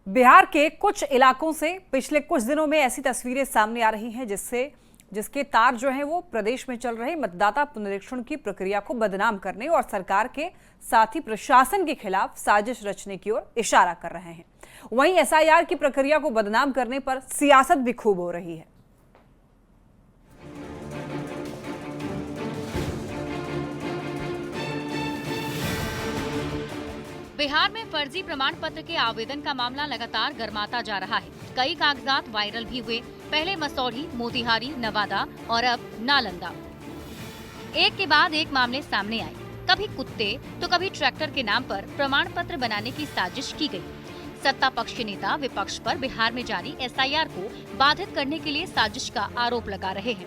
बिहार के कुछ इलाकों से पिछले कुछ दिनों में ऐसी तस्वीरें सामने आ रही हैं जिसके तार जो हैं वो प्रदेश में चल रहे मतदाता पुनरीक्षण की प्रक्रिया को बदनाम करने और सरकार के साथ ही प्रशासन के खिलाफ साजिश रचने की ओर इशारा कर रहे हैं। वहीं एसआईआर की प्रक्रिया को बदनाम करने पर सियासत भी खूब हो रही है। बिहार में फर्जी प्रमाण पत्र के आवेदन का मामला लगातार गर्माता जा रहा है। कई कागजात वायरल भी हुए, पहले मसौढ़ी, मोतिहारी, नवादा और अब नालंदा। एक के बाद एक मामले सामने आए। कभी कुत्ते तो कभी ट्रैक्टर के नाम पर प्रमाण पत्र बनाने की साजिश की गई। सत्ता पक्ष के नेता विपक्ष पर बिहार में जारी एसआईआर को बाधित करने के लिए साजिश का आरोप लगा रहे हैं।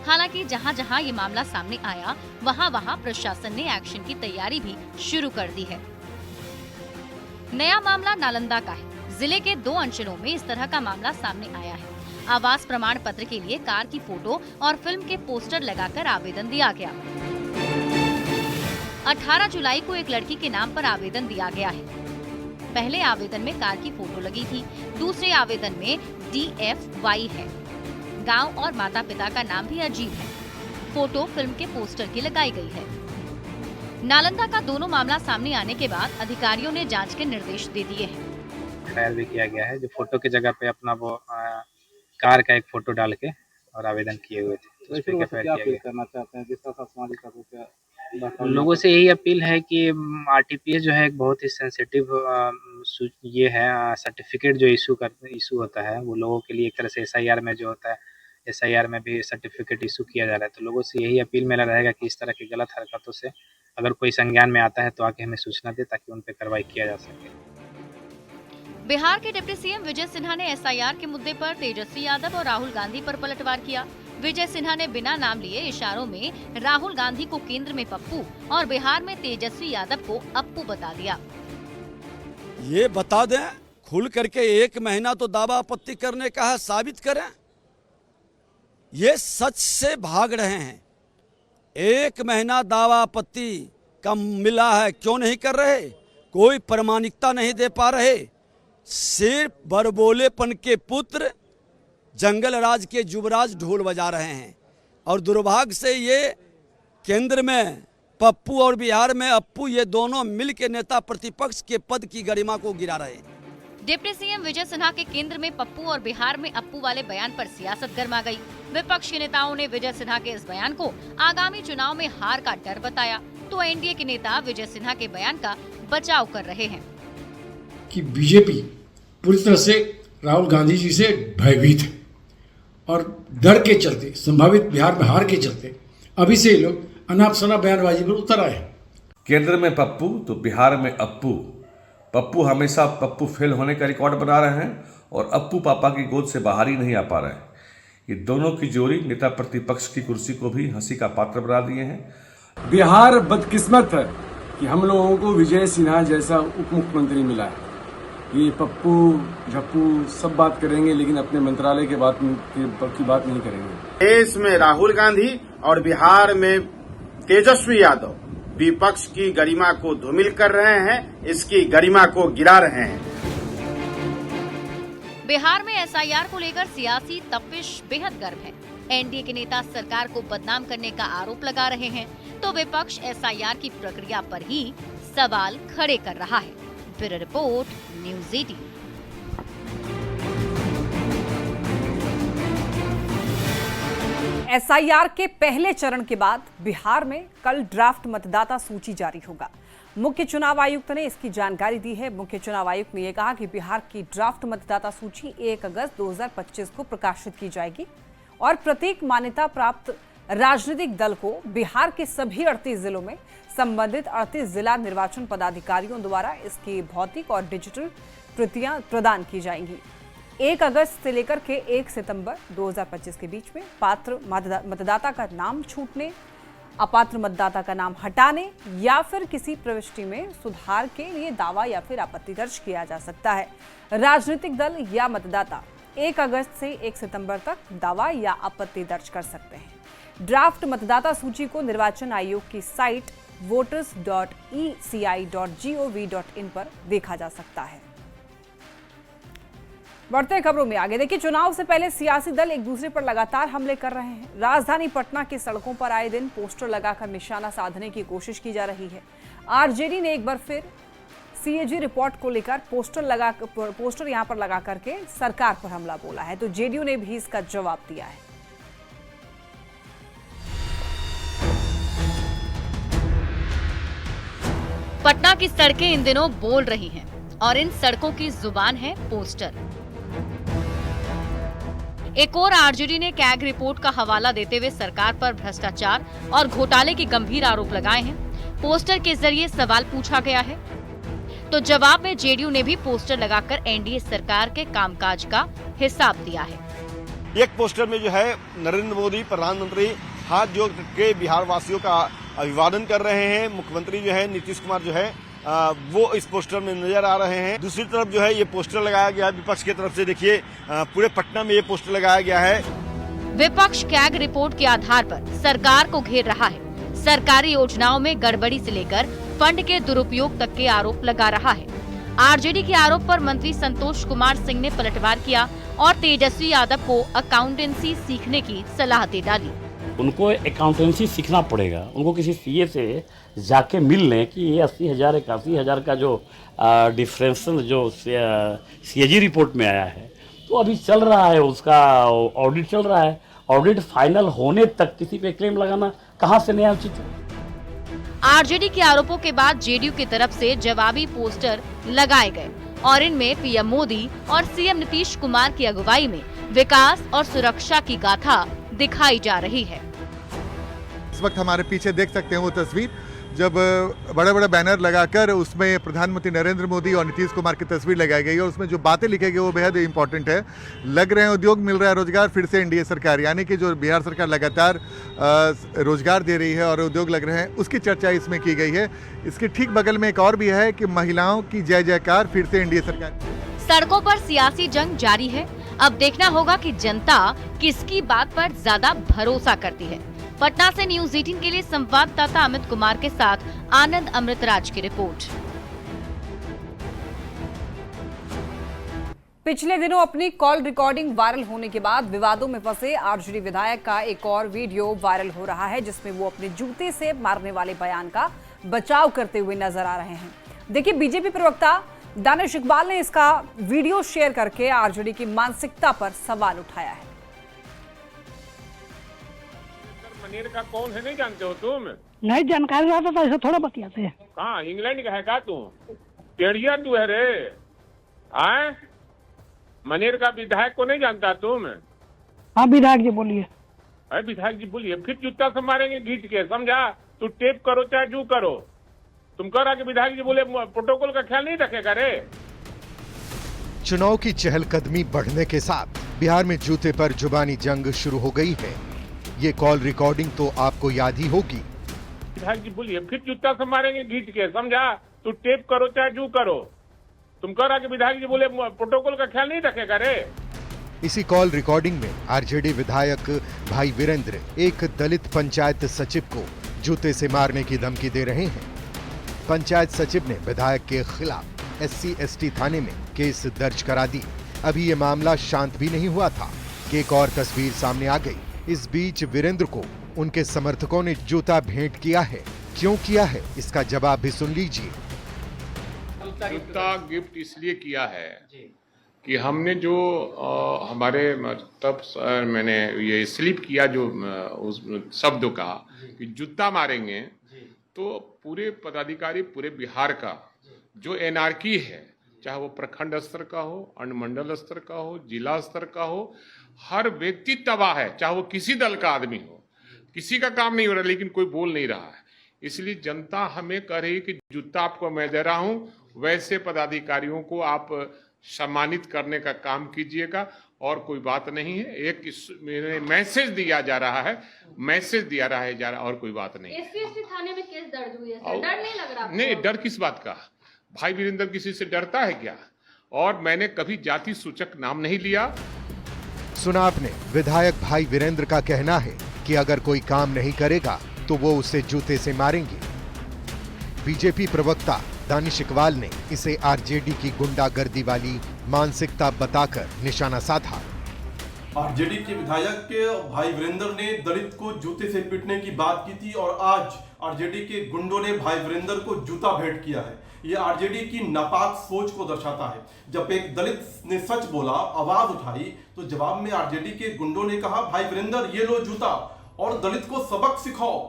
हालांकि जहां जहां ये मामला सामने आया, वहां प्रशासन ने एक्शन की तैयारी भी शुरू कर दी है। नया मामला नालंदा का है। जिले के 2 अंचलों में इस तरह का मामला सामने आया है। आवास प्रमाण पत्र के लिए कार की फोटो और फिल्म के पोस्टर लगाकर आवेदन दिया गया। 18 जुलाई को एक लड़की के नाम पर आवेदन दिया गया है। पहले आवेदन में कार की फोटो लगी थी, दूसरे आवेदन में DFY है। गांव और माता पिता का नाम भी अजीब है। फोटो फिल्म के पोस्टर की लगाई गई है। नालंदा का दोनों मामला सामने आने के बाद अधिकारियों ने जांच के निर्देश दे दिए हैं। फायर भी किया गया है, जो फोटो की जगह पे अपना वो कार का एक फोटो डाल के और आवेदन किए हुए थे। तो क्या अपील करना चाहते हैं? जिस तरह समाज का लोगों से यही अपील है कि आरटीपीएस जो है एक बहुत ही सेंसिटिव ये है सर्टिफिकेट जो इशू होता है, वो लोगों के लिए एक तरह से एसआईआर में जो होता है, एसआईआर में भी सर्टिफिकेट इशू किया जा रहा है। तो लोगों से यही अपील मेरा रहेगा कि इस तरह की गलत हरकतों से अगर कोई संज्ञान में आता है तो आके हमें सूचना दे, ताकि उन पर कार्रवाई किया जा सके। बिहार के डिप्टी सीएम विजय सिन्हा ने एसआईआर के मुद्दे पर तेजस्वी यादव और राहुल गांधी पर पलटवार किया। विजय सिन्हा ने बिना नाम लिए इशारों में राहुल गांधी को केंद्र में पप्पू और बिहार में तेजस्वी यादव को अप्पू बता दिया। ये बता दें खुल करके, 1 महीना तो दावा आपत्ति करने का है, साबित करें। ये सच से भाग रहे हैं। 1 महीना दावा आपत्ति का मिला है, क्यों नहीं कर रहे? कोई प्रामाणिकता नहीं दे पा रहे। सिर्फ बड़बोलेपन के पुत्र जंगल राज के युवराज ढोल बजा रहे हैं। और दुर्भाग्य से ये केंद्र में पप्पू और बिहार में अप्पू, ये दोनों मिल के नेता प्रतिपक्ष के पद की गरिमा को गिरा रहे हैं। डिप्टी सीएम विजय सिन्हा के केंद्र में पप्पू और बिहार में अप्पू वाले बयान पर सियासत गर्मा गई। विपक्ष के नेताओं ने विजय सिन्हा के इस बयान को आगामी चुनाव में हार का डर बताया, तो एनडीए के नेता विजय सिन्हा के बयान का बचाव कर रहे हैं कि बीजेपी पूरी तरह से राहुल गांधी जी से भयभीत है और डर के चलते, संभावित बिहार में हार के चलते अभी से लोग अनाप शनाप बयानबाजी पर उतर आए हैं। केंद्र में पप्पू तो बिहार में अप्पू। पप्पू हमेशा पप्पू फेल होने का रिकॉर्ड बना रहे हैं और अप्पू पापा की गोद से बाहर ही नहीं आ पा रहे हैं। ये दोनों की जोड़ी नेता प्रतिपक्ष की कुर्सी को भी हंसी का पात्र बना दिए हैं। बिहार बदकिस्मत है कि हम लोगों को विजय सिन्हा जैसा उप मुख्यमंत्री मिला है। ये पप्पू झप्पू सब बात करेंगे, लेकिन अपने मंत्रालय की बात नहीं करेंगे। देश में राहुल गांधी और बिहार में तेजस्वी यादव विपक्ष की गरिमा को धूमिल कर रहे हैं, इसकी गरिमा को गिरा रहे हैं। बिहार में एसआईआर को लेकर सियासी तपिश बेहद गर्म है। एनडीए के नेता सरकार को बदनाम करने का आरोप लगा रहे हैं, तो विपक्ष एसआईआर की प्रक्रिया पर ही सवाल खड़े कर रहा है। Bureau report, news 18। एसआईआर के पहले चरण के बाद बिहार में कल ड्राफ्ट मतदाता सूची जारी होगा। मुख्य चुनाव आयुक्त ने इसकी जानकारी दी है। मुख्य चुनाव आयुक्त ने यह कहा कि बिहार की ड्राफ्ट मतदाता सूची 1 अगस्त 2025 को प्रकाशित की जाएगी और प्रत्येक मान्यता प्राप्त राजनीतिक दल को बिहार के सभी 38 जिलों में संबंधित 38 जिला निर्वाचन पदाधिकारियों द्वारा इसकी भौतिक और डिजिटल प्रतियां प्रदान की जाएंगी। 1 अगस्त से लेकर के 1 सितंबर 2025 के बीच में पात्र मतदाता का नाम छूटने, अपात्र मतदाता का नाम हटाने या फिर किसी प्रविष्टि में सुधार के लिए दावा या फिर आपत्ति दर्ज किया जा सकता है। राजनीतिक दल या मतदाता 1 अगस्त से 1 सितंबर तक दावा या आपत्ति दर्ज कर सकते हैं। ड्राफ्ट मतदाता सूची को निर्वाचन आयोग की साइट voters.eci.gov.in पर देखा जा सकता है। बढ़ते खबरों में आगे देखिए, चुनाव से पहले सियासी दल एक दूसरे पर लगातार हमले कर रहे हैं। राजधानी पटना की सड़कों पर आए दिन पोस्टर लगाकर निशाना साधने की कोशिश की जा रही है। आरजेडी ने एक बार फिर सीएजी रिपोर्ट को लेकर पोस्टर यहां पर लगा करके सरकार पर हमला बोला है, तो जेडीयू ने भी इसका जवाब दिया है। पटना की सड़कें इन दिनों बोल रही हैं और इन सड़कों की जुबान है पोस्टर। एक और आरजेडी ने कैग रिपोर्ट का हवाला देते हुए सरकार पर भ्रष्टाचार और घोटाले के गंभीर आरोप लगाए हैं। पोस्टर के जरिए सवाल पूछा गया है, तो जवाब में जेडीयू ने भी पोस्टर लगाकर एनडीए सरकार के कामकाज का हिसाब दिया है। एक पोस्टर में जो है नरेंद्र मोदी प्रधानमंत्री हाथ जोड़ के बिहार वासियों का अभिवादन कर रहे हैं। मुख्यमंत्री जो है नीतीश कुमार जो है वो इस पोस्टर में नजर आ रहे हैं। दूसरी तरफ जो है ये पोस्टर लगाया गया है विपक्ष की तरफ से। देखिए पूरे पटना में ये पोस्टर लगाया गया है। विपक्ष कैग रिपोर्ट के आधार पर सरकार को घेर रहा है। सरकारी योजनाओं में गड़बड़ी से लेकर फंड के दुरुपयोग तक के आरोप लगा रहा है। आरजेडी के आरोप पर मंत्री संतोष कुमार सिंह ने पलटवार किया और तेजस्वी यादव को अकाउंटेंसी सीखने की सलाह दे डाली। उनको अकाउंटेंसी सीखना पड़ेगा। उनको किसी सीए से जाके मिल लें कि ये 80,000 81,000 का जो डिफरेंशियल जो सीएजी रिपोर्ट में आया है, तो अभी चल रहा है, उसका ऑडिट चल रहा है। ऑडिट फाइनल होने तक किसी पे क्लेम लगाना कहाँ से नया उचित है। आरजेडी के आरोपों के बाद जेडीयू की तरफ से जवाबी पोस्टर लगाए गए और इनमें पीएम मोदी और सीएम नीतीश कुमार की अगुवाई में विकास और सुरक्षा की गाथा दिखाई जा रही है। इस वक्त हमारे पीछे देख सकते हैं वो तस्वीर, जब बड़े बड़े बैनर लगाकर उसमें प्रधानमंत्री नरेंद्र मोदी और नीतीश कुमार की तस्वीर लगाई गई है और उसमें जो बातें लिखी गई वो बेहद इंपॉर्टेंट है। लग रहे हैं उद्योग, मिल रहा है रोजगार, फिर से एनडीए सरकार, यानी कि जो बिहार सरकार लगातार रोजगार दे रही है और उद्योग लग रहे हैं, उसकी चर्चा इसमें की गई है। इसके ठीक बगल में एक और भी है कि महिलाओं की जय जयकार, फिर से एनडीए सरकार। सड़कों पर सियासी जंग जारी है। अब देखना होगा कि जनता किसकी बात पर ज्यादा भरोसा करती है। पटना से न्यूज 18 के लिए संवाददाता अमित कुमार के साथ आनंद अमृतराज की रिपोर्ट। पिछले दिनों अपनी कॉल रिकॉर्डिंग वायरल होने के बाद विवादों में फंसे आरजेडी विधायक का एक और वीडियो वायरल हो रहा है, जिसमें वो अपने जूते से मारने वाले बयान का बचाव करते हुए नजर आ रहे हैं। देखिए, बीजेपी प्रवक्ता दानिश इकबाल ने इसका वीडियो शेयर करके आरजेडी की मानसिकता पर सवाल उठाया है। मनेर का कौन है नहीं जानते हो तुम? नहीं जानकारी रहता तो ऐसे थोड़ा बतियाते हैं। कहाँ इंग्लैंड का है का तू? टेढ़िया तू है रे। आए मनेर का विधायक को नहीं जानता तुम? हाँ विधायक जी बोलिए। अरे विधायक जी बोलिए, फिर जूता से मारेंगे घींच के, समझा? तू टेप करो चाहे जू करो। तुम कह रहा कि विधायक जी बोले प्रोटोकॉल का ख्याल नहीं रखेगा रे। चुनाव की चहलकदमी बढ़ने के साथ बिहार में जूते पर जुबानी जंग शुरू हो गई है। ये कॉल रिकॉर्डिंग तो आपको याद ही होगी। विधायक जी बोलिए, फिर जूता से मारेंगे घींच के, समझा? तू टेप करो चाहे जू करो। तुम कह रहा कि विधायक जी बोले प्रोटोकॉल का ख्याल नहीं रखेगा रे। इसी कॉल रिकॉर्डिंग में आरजेडी विधायक भाई वीरेंद्र एक दलित पंचायत सचिव को जूते से मारने की धमकी दे रहे हैं। पंचायत सचिव ने विधायक के खिलाफ SC/ST थाने में केस दर्ज करा दी। अभी ये मामला शांत भी नहीं हुआ था कि एक और तस्वीर सामने आ गई। इस बीच वीरेंद्र को उनके समर्थकों ने जूता भेंट किया है। क्यों किया है, इसका जवाब भी सुन लीजिए। जूता गिफ्ट इसलिए किया है कि हमने जो हमारे तब मैंने ये स्लिप किया जो उस शब्दों का कि जूता मारेंगे, तो पूरे पदाधिकारी पूरे बिहार का जो एनआरकी है, चाहे वो प्रखंड स्तर का हो, अनुमंडल स्तर का हो, जिला स्तर का हो, हर व्यक्ति तबाह है, चाहे वो किसी दल का आदमी हो। किसी का काम नहीं हो रहा, लेकिन कोई बोल नहीं रहा है। इसलिए जनता हमें कह रही कि जूता आपको मैं दे रहा हूं, वैसे पदाधिकारियों को आप सम्मानित करने का काम कीजिएगा, और कोई बात नहीं है। एक मैसेज दिया जा रहा है, और कोई बात नहीं। SC/ST थाने में केस दर्ज हुई है, डर नहीं लग रहा? नहीं, डर किस बात का? भाई वीरेंद्र किसी से डरता है क्या? और मैंने कभी जाति सूचक नाम नहीं लिया। सुना आपने, विधायक भाई वीरेंद्र का कहना है कि अगर कोई काम नहीं करेगा तो वो उसे जूते से मारेंगे। बीजेपी प्रवक्ता दानिश इकबाल ने इसे आरजेडी की गुंडागर्दी वाली मानसिकता बताकर निशाना साधा। आरजेडी के विधायक भाई वीरेंद्र ने दलित को जूते से पीटने की बात की थी और आज आरजेडी के गुंडों ने भाई वीरेंद्र को जूता भेंट किया है। ये आरजेडी की नापाक सोच को दर्शाता है। जब एक दलित ने सच बोला, आवाज उठाई, तो जवाब में आरजेडी के गुंडों ने कहा भाई वीरेंद्र ये लो जूता और दलित को सबक सिखाओ।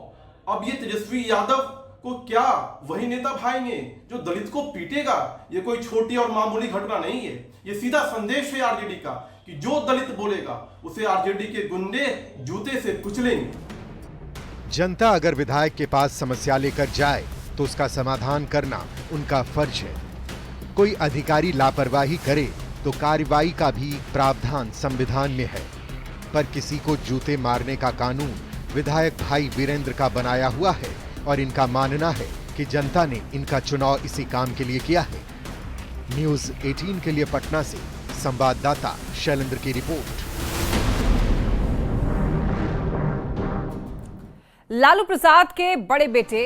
अब ये तेजस्वी यादव को क्या वही नेता भाएंगे जो दलित को पीटेगा? ये कोई छोटी और मामूली घटना नहीं है, ये सीधा संदेश है आरजेडी का कि जो दलित बोलेगा उसे आरजेडी के गुंडे जूते से कुचलेंगे। जनता अगर विधायक के पास समस्या लेकर जाए तो उसका समाधान करना उनका फर्ज है। कोई अधिकारी लापरवाही करे तो कार्रवाई का भी प्रावधान संविधान में है, पर किसी को जूते मारने का कानून विधायक भाई वीरेंद्र का बनाया हुआ है और इनका मानना है कि जनता ने इनका चुनाव इसी काम के लिए किया है। न्यूज़ 18 के लिए पटना से संवाददाता शैलेंद्र की रिपोर्ट। लालू प्रसाद के बड़े बेटे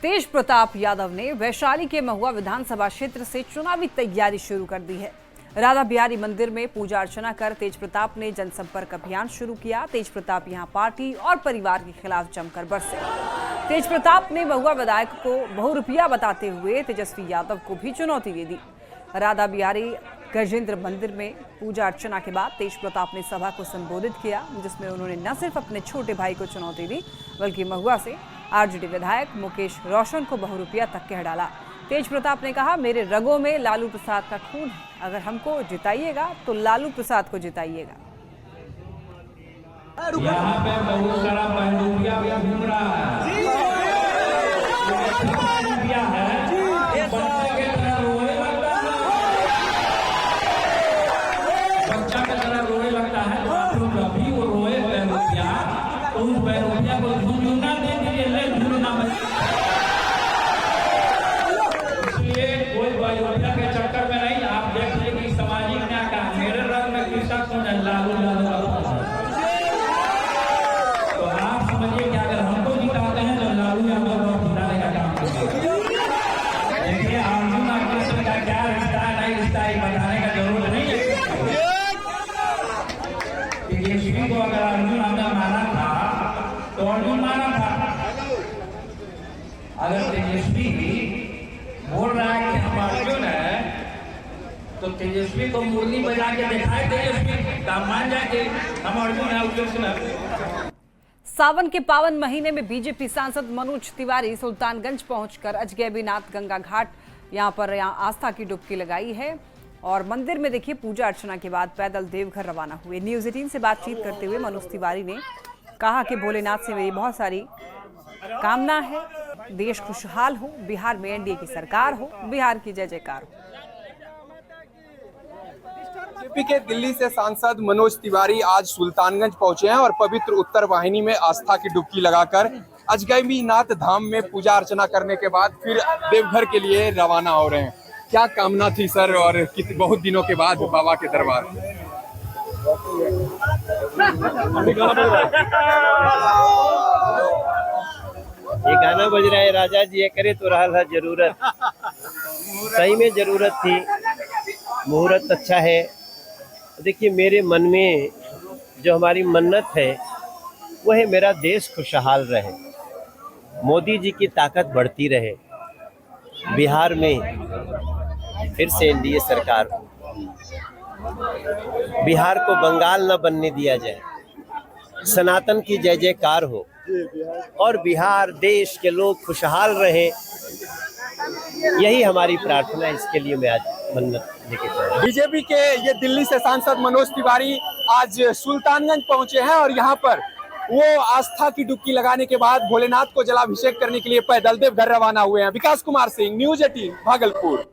तेज प्रताप यादव ने वैशाली के महुआ विधानसभा क्षेत्र से चुनावी तैयारी शुरू कर दी है। राधा बिहारी मंदिर में पूजा अर्चना कर तेज प्रताप ने जनसंपर्क अभियान शुरू किया। तेज प्रताप यहां पार्टी और परिवार के खिलाफ जमकर बरसे। तेज प्रताप ने महुआ विधायक को बहुरूपिया बताते हुए तेजस्वी यादव को भी चुनौती दे दी। राधा बिहारी गजेंद्र मंदिर में पूजा अर्चना के बाद तेज प्रताप ने सभा को संबोधित किया, जिसमें उन्होंने न सिर्फ अपने छोटे भाई को चुनौती दी बल्कि महुआ से आरजेडी विधायक मुकेश रोशन को बहुरूपिया तक कह डाला। तेज प्रताप ने कहा, मेरे रगों में लालू प्रसाद का खून है, अगर हमको जिताइएगा तो लालू प्रसाद को जिताइएगा। यहाँ पे बहुत सारा बहुरूपिया घूम रहा है। बच्चा की तरह रोने लगता है, कभी वो रोए बहुरूपिया तो उस बहुरूपिया को झुंझुना दे दीजिए, ले झुंझुना मत। इसलिए कोई बहुरूपिया के चक्कर में नहीं। आप देख लीजिए कि सामाजिक न्याय का मेरे रंग में कृषक कौन है, लालू यादव। तो आप समझिए कि अगर हमको जिताते हैं तो लालू यादव को जिताने का काम करेंगे। देखिए अर्जुन और कृष्ण का क्या रिश्ता है, नहीं रिश्ता है, बताने का जरूरत नहीं है। तेजस्वी को अगर अर्जुन हमने माना था तो अर्जुन माना था। अगर तेजस्वी बोल रहा है कि हम अर्जुन है तो तेजस्वी को मुरली बजा के दिखाए, तेजस्वी काम मान जाके हम अर्जुन है, कृष्ण है। सावन के पावन महीने में बीजेपी सांसद मनोज तिवारी सुल्तानगंज पहुंचकर अजगैबीनाथ गंगा घाट यहाँ आस्था की डुबकी लगाई है और मंदिर में देखिए पूजा अर्चना के बाद पैदल देवघर रवाना हुए। न्यूज़ 18 से बातचीत करते हुए मनोज तिवारी ने कहा कि भोलेनाथ से मेरी बहुत सारी कामना है, देश खुशहाल हो, बिहार में एनडीए की सरकार हो, बिहार की जय जयकार हो। बीजेपी के दिल्ली से सांसद मनोज तिवारी आज सुल्तानगंज पहुंचे हैं और पवित्र उत्तर वाहिनी में आस्था की डुबकी लगाकर अजगैबीनाथ धाम में पूजा अर्चना करने के बाद फिर देवघर के लिए रवाना हो रहे हैं। क्या कामना थी सर, और बहुत दिनों के बाद बाबा के दरबार? ये गाना बज रहा है, राजा जी ये करे तो रहल है जरूरत। सही में जरूरत थी, मुहूर्त अच्छा है। देखिए मेरे मन में जो हमारी मन्नत है वह है मेरा देश खुशहाल रहे, मोदी जी की ताकत बढ़ती रहे, बिहार में फिर से एनडीए सरकार हो, बिहार को बंगाल न बनने दिया जाए, सनातन की जय जयकार हो और बिहार देश के लोग खुशहाल रहे। यही हमारी प्रार्थना है, इसके लिए मैं आज मन्नत लेके चला। बीजेपी के ये दिल्ली से सांसद मनोज तिवारी आज सुल्तानगंज पहुंचे हैं और यहाँ पर वो आस्था की डुबकी लगाने के बाद भोलेनाथ को जलाभिषेक करने के लिए पैदल देवघर रवाना हुए हैं। विकास कुमार सिंह, न्यूज़ 18 भागलपुर।